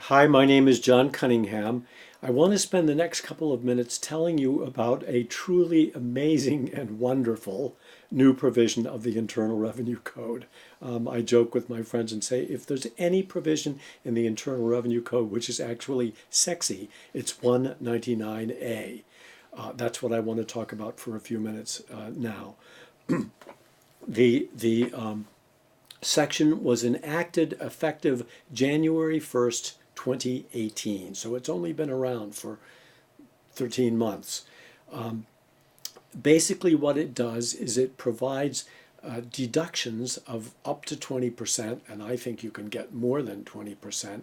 Hi, my name is John Cunningham. I want to spend the next couple of minutes telling you about a truly amazing and wonderful new provision of the Internal Revenue Code. I joke with my friends and say if there's any provision in the Internal Revenue Code which is actually sexy, it's 199A. That's what I want to talk about for a few minutes now. The section was enacted effective January 1st, 2018. So it's only been around for 13 months. Basically, what it does is it provides deductions of up to 20%, and I think you can get more than 20%,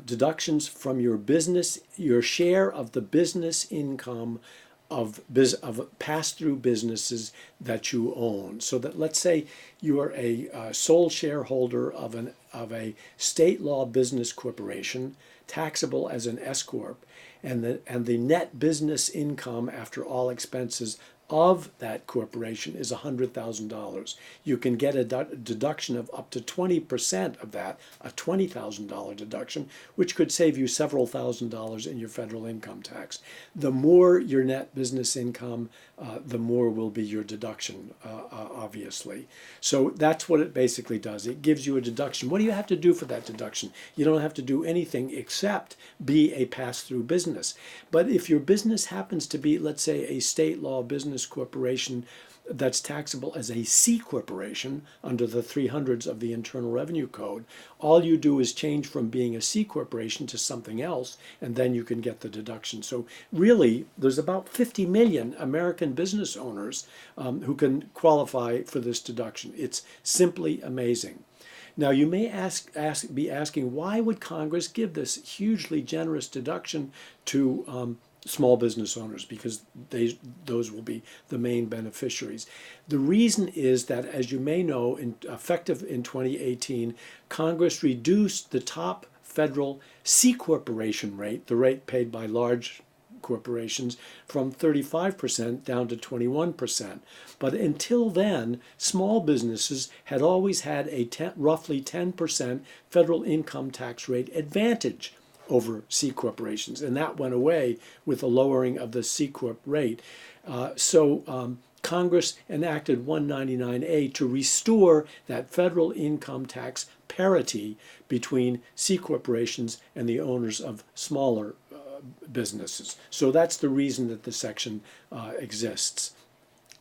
deductions from your business, your share of the business income of pass-through businesses that you own. So that, let's say you are a sole shareholder of a state law business corporation, taxable as an S corp, and the net business income after all expenses of that corporation is $100,000. You can get a deduction of up to 20% of that, a $20,000 deduction, which could save you several $1,000s in your federal income tax. The more your net business income, the more will be your deduction, obviously. So that's what it basically does. It gives you a deduction. What do you have to do for that deduction? You don't have to do anything except be a pass-through business. But if your business happens to be, let's say, a state law business corporation that's taxable as a C corporation under the 300s of the Internal Revenue Code, all you do is change from being a C corporation to something else, and then you can get the deduction. So really, there's about 50 million American business owners who can qualify for this deduction. It's simply amazing. Now, you may be asking, why would Congress give this hugely generous deduction to small business owners? Because those will be the main beneficiaries. The reason is that, as you may know, effective in 2018, Congress reduced the top federal C corporation rate, the rate paid by large corporations, from 35% down to 21%. But until then, small businesses had always had a roughly 10% federal income tax rate advantage over C corporations, and that went away with the lowering of the C corp rate. Congress enacted 199A to restore that federal income tax parity between C corporations and the owners of smaller businesses. So that's the reason that the section exists.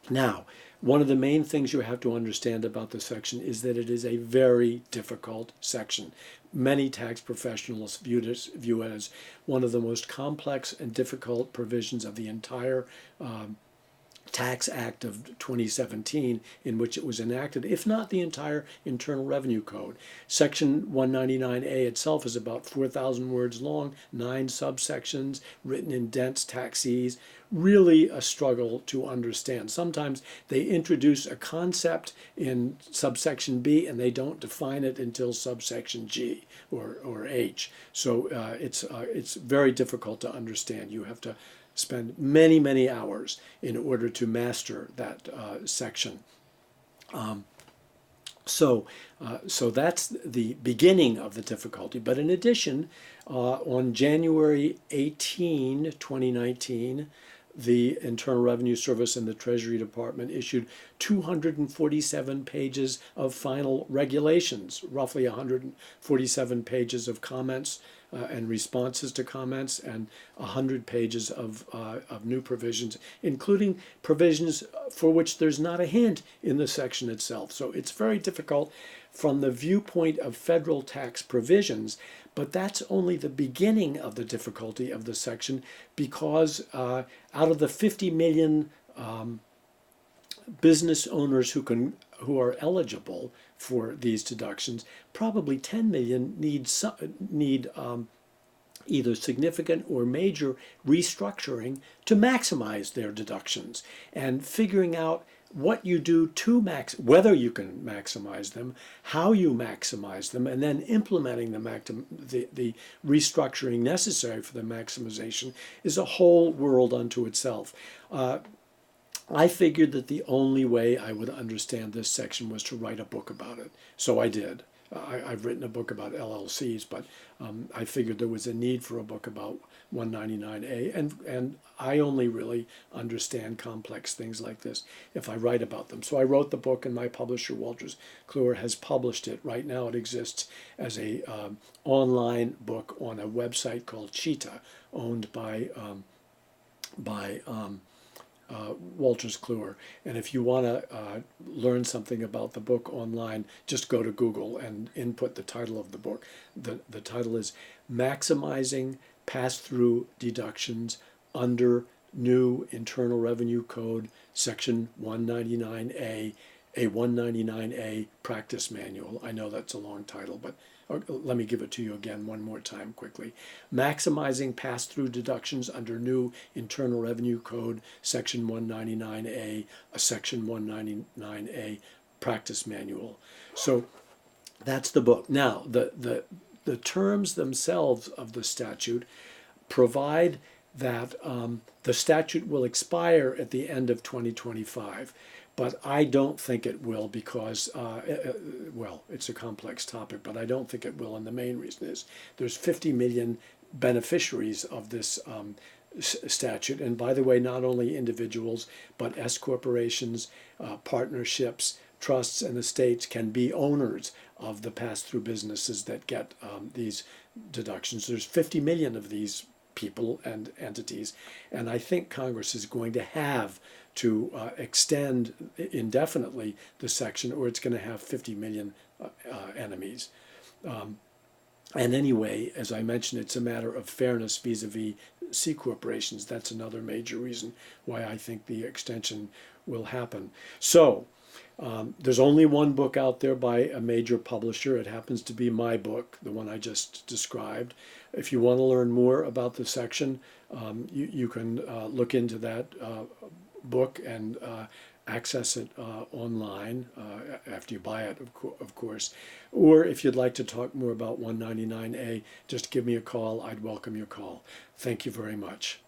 Now, one of the main things you have to understand about the section is that it is a very difficult section. Many tax professionals view it as one of the most complex and difficult provisions of the entire Tax Act of 2017 in which it was enacted, if not the entire Internal Revenue Code. Section 199A itself is about 4,000 words long, 9 subsections, written in dense taxese. Really a struggle to understand. Sometimes they introduce a concept in subsection B and they don't define it until subsection G or H. So it's very difficult to understand. You have to spend many, many hours in order to master that section. So that's the beginning of the difficulty. But in addition, on January 18, 2019, the Internal Revenue Service and the Treasury Department issued 247 pages of final regulations, roughly 147 pages of comments and responses to comments, and 100 pages of new provisions, including provisions for which there's not a hint in the section itself. So it's very difficult from the viewpoint of federal tax provisions, but that's only the beginning of the difficulty of the section, because out of the 50 million business owners who are eligible for these deductions, probably 10 million need either significant or major restructuring to maximize their deductions. And figuring out what you do to whether you can maximize them, how you maximize them, and then implementing the restructuring necessary for the maximization is a whole world unto itself. I figured that the only way I would understand this section was to write a book about it. So I did. I've written a book about LLCs, but I figured there was a need for a book about 199A, and I only really understand complex things like this if I write about them. So I wrote the book, and my publisher, Wolters Kluwer, has published it. Right now it exists as a online book on a website called Cheetah, owned by Wolters Kluwer. And if you want to learn something about the book online, just go to Google and input the title of the book. The title is Maximizing Pass-Through Deductions Under New Internal Revenue Code, Section 199A, a 199A Practice Manual. I know that's a long title, but let me give it to you again one more time quickly. Maximizing pass-through deductions under new Internal Revenue Code, Section 199A, a Section 199A Practice Manual. So that's the book. Now, the terms themselves of the statute provide that the statute will expire at the end of 2025. But I don't think it will because, well, it's a complex topic, but I don't think it will. And the main reason is there's 50 million beneficiaries of this statute. And by the way, not only individuals, but S corporations, partnerships, trusts, and estates can be owners of the pass-through businesses that get these deductions. There's 50 million of these people and entities. And I think Congress is going to have to extend indefinitely the section, or it's going to have 50 million enemies. And anyway, as I mentioned, it's a matter of fairness vis-a-vis C corporations. That's another major reason why I think the extension will happen. So there's only one book out there by a major publisher. It happens to be my book, the one I just described. If you want to learn more about the section, you can look into that book and access it online after you buy it, of course. Or if you'd like to talk more about 199A, just give me a call. I'd welcome your call. Thank you very much.